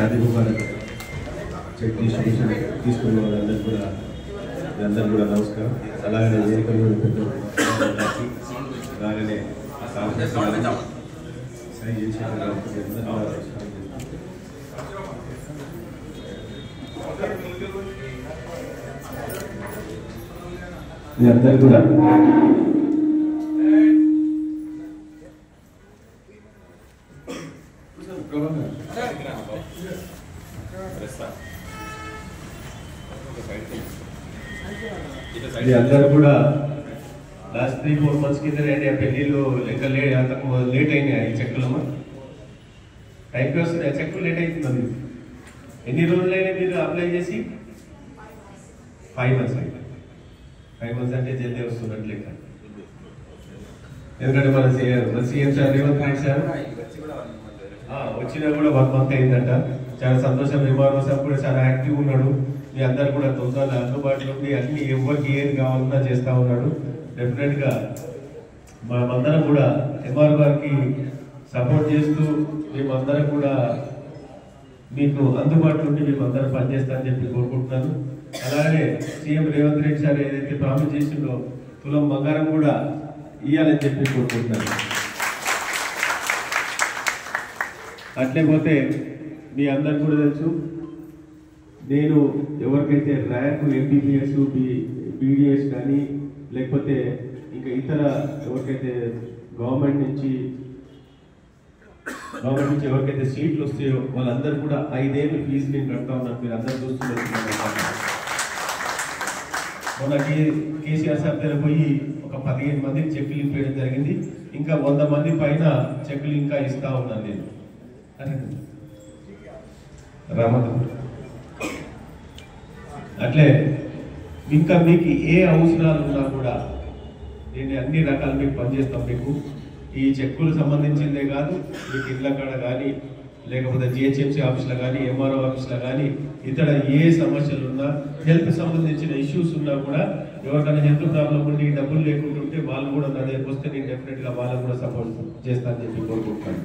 Shaadi Mubarak check distribution తీసుకున్న వాళ్ళందరూ కూడా నమస్కారం. అలాగనే వేదికలో అలాగనే అందరూ కూడా అందరూ కూడా లాస్ట్ 3-4 months కింద పెళ్లిళ్ళు లెక్క లేట్ అయినాయి. ఈ చెక్కులమ్మా టైంకి వస్తున్నాయి. చెక్కు లేట్ అవుతుంది. ఎన్ని రోజులైనా మీరు అప్లై చేసి 5 months అయితే 5 months అంటే జల్దీ వస్తున్నట్టు లెక్క. ఎందుకంటే మన CM sir Revanth Reddy sir వచ్చినా కూడా 1 month అయిందంట. చాలా సంతోషం. ఎంఆర్ఓ సార్ కూడా చాలా యాక్టివ్ ఉన్నాడు. మీ అందరు కూడా తొందరగా అందుబాటులో ఉండి అన్ని ఎవరికి ఏది కావాలన్నా చేస్తూ ఉన్నాడు. డెఫినెట్గా మనమందరం కూడా ఎంఆర్ఓ గారికి సపోర్ట్ చేస్తూ మేమందరం కూడా మీకు అందుబాటులో ఉండి మేమందరం పనిచేస్తామని చెప్పి కోరుకుంటున్నాను. అలాగే సీఎం రేవంత్ రెడ్డి సార్ ఏదైతే ప్రామిస్ చేసిందో తులం బంగారం కూడా ఇవ్వాలని చెప్పి కోరుకుంటున్నాను. అట్లే పోతే మీ అందరికి కూడా తెలుసు, నేను ఎవరికైతే ర్యాంకు ఎంబీబీఎస్ బీడీఎస్ కానీ లేకపోతే ఇంకా ఇతర ఎవరికైతే గవర్నమెంట్ నుంచి ఎవరికైతే సీట్లు వస్తాయో వాళ్ళందరూ కూడా 5 ఏళ్ళు ఫీజు నేను కడతా ఉన్నాను. మీరు అందరూ చూస్తున్నారు. మొన్న కేసీఆర్ సార్ దగ్గర పోయి ఒక 15 మందికి చెక్కులు ఇప్పించడం జరిగింది. ఇంకా 100 మంది పైన చెక్కులు ఇంకా ఇస్తా ఉన్నాను నేను. అట్లే ఇంకా మీకు ఏ అవసరాలు ఉన్నా కూడా నేను అన్ని రకాలు మీకు పనిచేస్తాం. మీకు ఈ చెక్కులు సంబంధించిందే కాదు, మీకు ఇళ్ళ కాడ కానీ లేకపోతే జిహెచ్ఎంసీ ఆఫీస్లో కానీ ఎంఆర్ఓ ఆఫీస్లో కానీ ఇతర ఏ సమస్యలు ఉన్నా హెల్త్ సంబంధించిన ఇష్యూస్ ఉన్నా కూడా ఎవరికైనా హెల్త్ ప్రాబ్లం ఉండి డబ్బులు లేకుంటుంటే వాళ్ళు కూడా నా దగ్గరికి వస్తే నేను డెఫినెట్గా వాళ్ళకు కూడా సపోర్ట్ చేస్తానని చెప్పి కోరుకుంటున్నాను.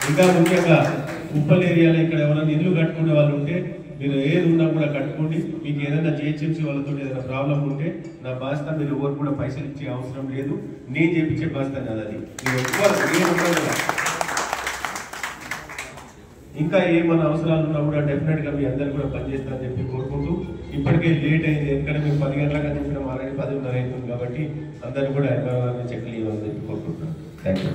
ఇంకా ముఖ్యంగా ఉప్పల్ ఏరియాలో ఇక్కడ ఎవరైనా ఇల్లు కట్టుకునే వాళ్ళు ఉంటే మీరు ఏది ఉన్నా కూడా కట్టుకోండి. మీకు ఏదైనా జిహెచ్ఎంసీ వాళ్ళతో ఏదైనా ప్రాబ్లం ఉంటే నా బాధ్యత. మీరు ఎవరు కూడా పైసలు ఇచ్చే అవసరం లేదు. నేను చేయించే బాధ్యత కాదు అది. ఇంకా ఏమైనా అవసరాలు ఉన్నా కూడా డెఫినెట్గా మీ అందరు కూడా పనిచేస్తారని చెప్పి కోరుకుంటూ, ఇప్పటికే లేట్ అయింది. ఎందుకంటే మేము 10 గంటలకు చెప్పిన ఆల్రెడీ 10:30 అవుతుంది. కాబట్టి అందరూ కూడా చెక్కులు ఇవ్వాలని చెప్పి కోరుకుంటున్నాను. Thank you.